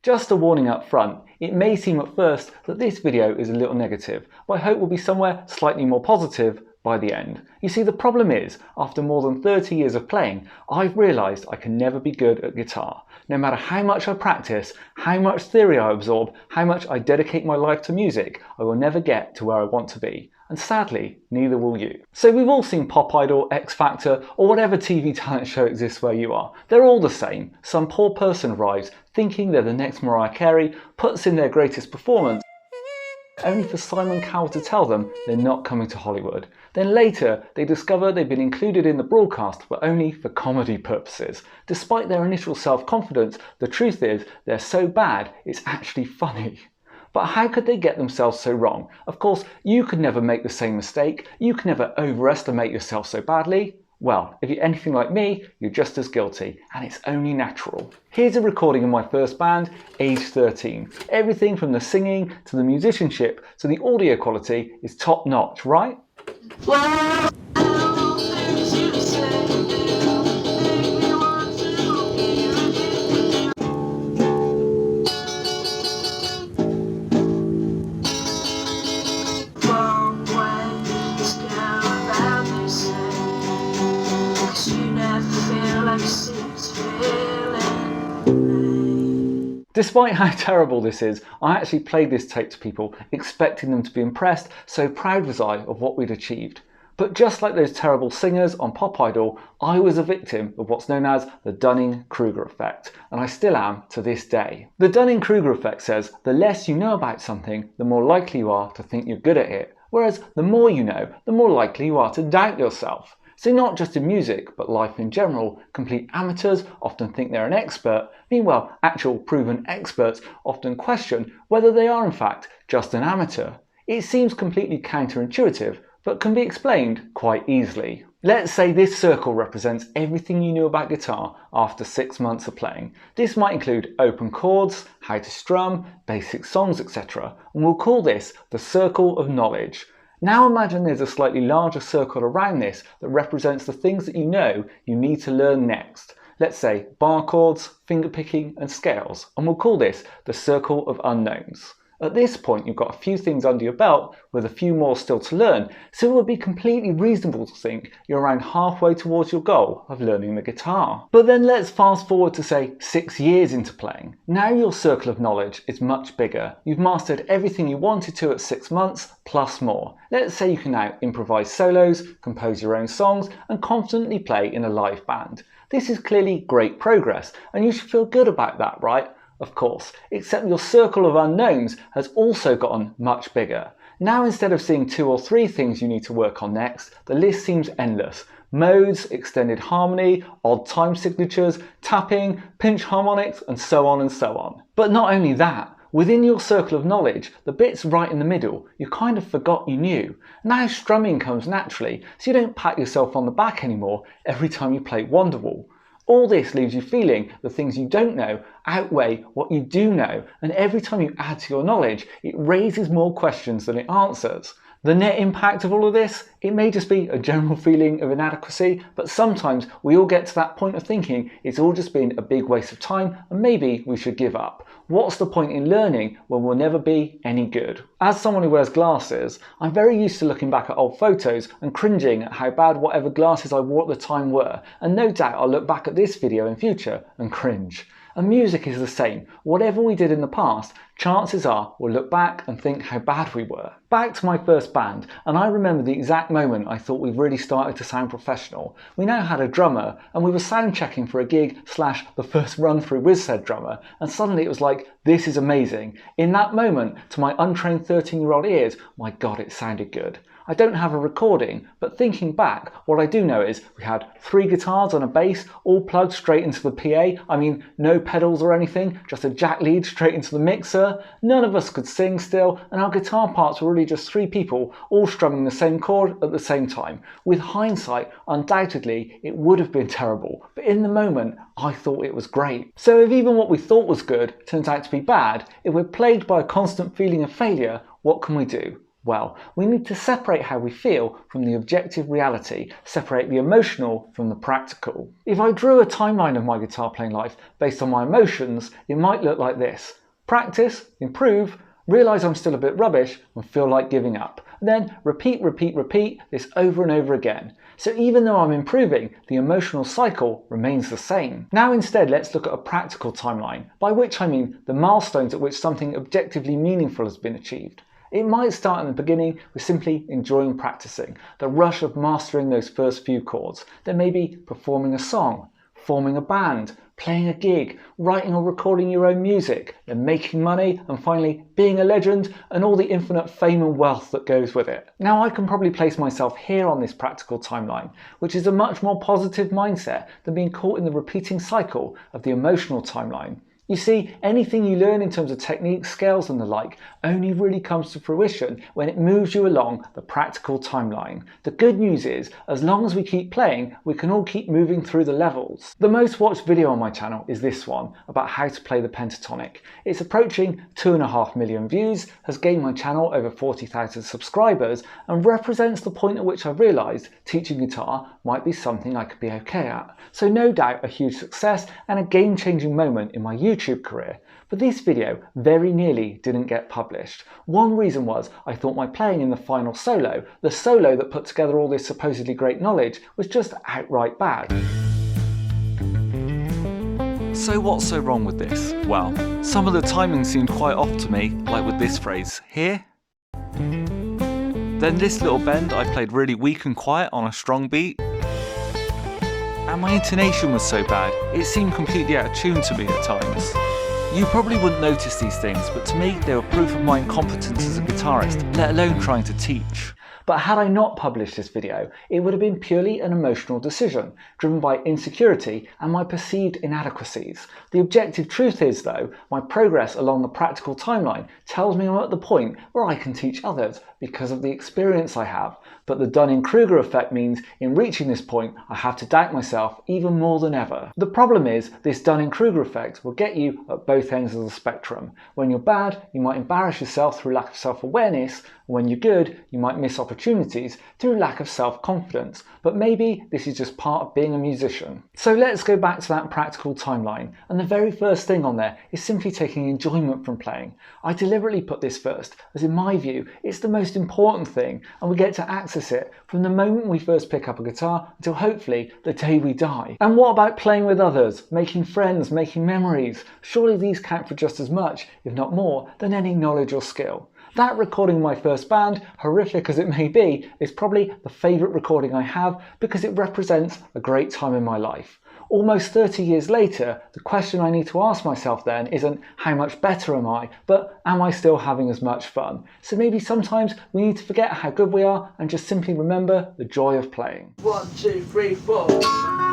Just a warning up front, it may seem at first that this video is a little negative, but I hope we'll be somewhere slightly more positive by the end. You see, the problem is, after more than 30 years of playing, I've realised I can never be good at guitar. No matter how much I practice, how much theory I absorb, how much I dedicate my life to music, I will never get to where I want to be. And sadly, neither will you. So we've all seen Pop Idol, X Factor, or whatever TV talent show exists where you are. They're all the same. Some poor person arrives thinking they're the next Mariah Carey, puts in their greatest performance, only for Simon Cowell to tell them they're not coming to Hollywood. Then later, they discover they've been included in the broadcast, but only for comedy purposes. Despite their initial self-confidence, the truth is they're so bad, it's actually funny. But how could they get themselves so wrong? Of course, you could never make the same mistake. You can never overestimate yourself so badly. Well, if you're anything like me, you're just as guilty, and it's only natural. Here's a recording of my first band, age 13. Everything from the singing to the musicianship to the audio quality is top notch, right? Despite how terrible this is, I actually played this tape to people, expecting them to be impressed, so proud was I of what we'd achieved. But just like those terrible singers on Pop Idol, I was a victim of what's known as the Dunning-Kruger Effect, and I still am to this day. The Dunning-Kruger Effect says the less you know about something, the more likely you are to think you're good at it, whereas the more you know, the more likely you are to doubt yourself. So not just in music, but life in general, complete amateurs often think they're an expert. Meanwhile, actual proven experts often question whether they are in fact just an amateur. It seems completely counterintuitive, but can be explained quite easily. Let's say this circle represents everything you knew about guitar after 6 months of playing. This might include open chords, how to strum, basic songs, etc. And we'll call this the circle of knowledge. Now imagine there's a slightly larger circle around this that represents the things that you know you need to learn next. Let's say bar chords, fingerpicking and scales, and we'll call this the circle of unknowns. At this point you've got a few things under your belt with a few more still to learn, so it would be completely reasonable to think you're around halfway towards your goal of learning the guitar. But then let's fast forward to say 6 years into playing. Now your circle of knowledge is much bigger. You've mastered everything you wanted to at 6 months, plus more. Let's say you can now improvise solos, compose your own songs and confidently play in a live band. This is clearly great progress and you should feel good about that, right? Of course, except your circle of unknowns has also gotten much bigger. Now instead of seeing 2 or 3 things you need to work on next, the list seems endless. Modes, extended harmony, odd time signatures, tapping, pinch harmonics, and so on and so on. But not only that, within your circle of knowledge, the bits right in the middle, you kind of forgot you knew. Now strumming comes naturally, so you don't pat yourself on the back anymore every time you play Wonderwall. All this leaves you feeling the things you don't know outweigh what you do know, and every time you add to your knowledge, it raises more questions than it answers. The net impact of all of this? It may just be a general feeling of inadequacy, but sometimes we all get to that point of thinking it's all just been a big waste of time and maybe we should give up. What's the point in learning when we'll never be any good? As someone who wears glasses, I'm very used to looking back at old photos and cringing at how bad whatever glasses I wore at the time were, and no doubt I'll look back at this video in future and cringe. And music is the same. Whatever we did in the past, chances are we'll look back and think how bad we were. Back to my first band, and I remember the exact moment I thought we really started to sound professional. We now had a drummer, and we were sound checking for a gig / the first run through with said drummer, and suddenly it was like, this is amazing. In that moment, to my untrained 13-year-old ears, my God, it sounded good. I don't have a recording, but thinking back, what I do know is we had 3 guitars and a bass, all plugged straight into the PA. I mean, no pedals or anything, just a jack lead straight into the mixer. None of us could sing still, and our guitar parts were really just 3 people, all strumming the same chord at the same time. With hindsight, undoubtedly, it would have been terrible, but in the moment, I thought it was great. So if even what we thought was good turns out to be bad, if we're plagued by a constant feeling of failure, what can we do? Well, we need to separate how we feel from the objective reality, separate the emotional from the practical. If I drew a timeline of my guitar playing life based on my emotions, it might look like this. Practice, improve, realise I'm still a bit rubbish and feel like giving up. And then repeat this over and over again. So even though I'm improving, the emotional cycle remains the same. Now instead, let's look at a practical timeline, by which I mean the milestones at which something objectively meaningful has been achieved. It might start in the beginning with simply enjoying practicing, the rush of mastering those first few chords. Then maybe performing a song, forming a band, playing a gig, writing or recording your own music, then making money, and finally being a legend and all the infinite fame and wealth that goes with it. Now I can probably place myself here on this practical timeline, which is a much more positive mindset than being caught in the repeating cycle of the emotional timeline. You see, anything you learn in terms of techniques, scales and the like only really comes to fruition when it moves you along the practical timeline. The good news is, as long as we keep playing, we can all keep moving through the levels. The most watched video on my channel is this one, about how to play the pentatonic. It's approaching 2.5 million views, has gained my channel over 40,000 subscribers, and represents the point at which I realised teaching guitar might be something I could be okay at. So no doubt a huge success and a game-changing moment in my YouTube career. But this video very nearly didn't get published. One reason was I thought my playing in the final solo, the solo that put together all this supposedly great knowledge, was just outright bad. So what's so wrong with this? Well, some of the timing seemed quite off to me, like with this phrase, here. Then this little bend I played really weak and quiet on a strong beat. And my intonation was so bad, it seemed completely out of tune to me at times. You probably wouldn't notice these things, but to me they were proof of my incompetence as a guitarist, let alone trying to teach. But had I not published this video, it would have been purely an emotional decision, driven by insecurity and my perceived inadequacies. The objective truth is, though, my progress along the practical timeline tells me I'm at the point where I can teach others because of the experience I have. But the Dunning-Kruger Effect means in reaching this point, I have to doubt myself even more than ever. The problem is, this Dunning-Kruger Effect will get you at both ends of the spectrum. When you're bad, you might embarrass yourself through lack of self-awareness, and when you're good, you might miss opportunities through lack of self-confidence. But maybe this is just part of being a musician. So let's go back to that practical timeline, and the very first thing on there is simply taking enjoyment from playing. I deliberately put this first, as in my view, it's the most important thing, and we get to access it from the moment we first pick up a guitar until hopefully the day we die. And what about playing with others, making friends, making memories? Surely these count for just as much, if not more, than any knowledge or skill. That recording my first band, horrific as it may be, is probably the favourite recording I have because it represents a great time in my life. Almost 30 years later, the question I need to ask myself then isn't how much better am I, but am I still having as much fun? So maybe sometimes we need to forget how good we are and just simply remember the joy of playing. 1, 2, 3, 4.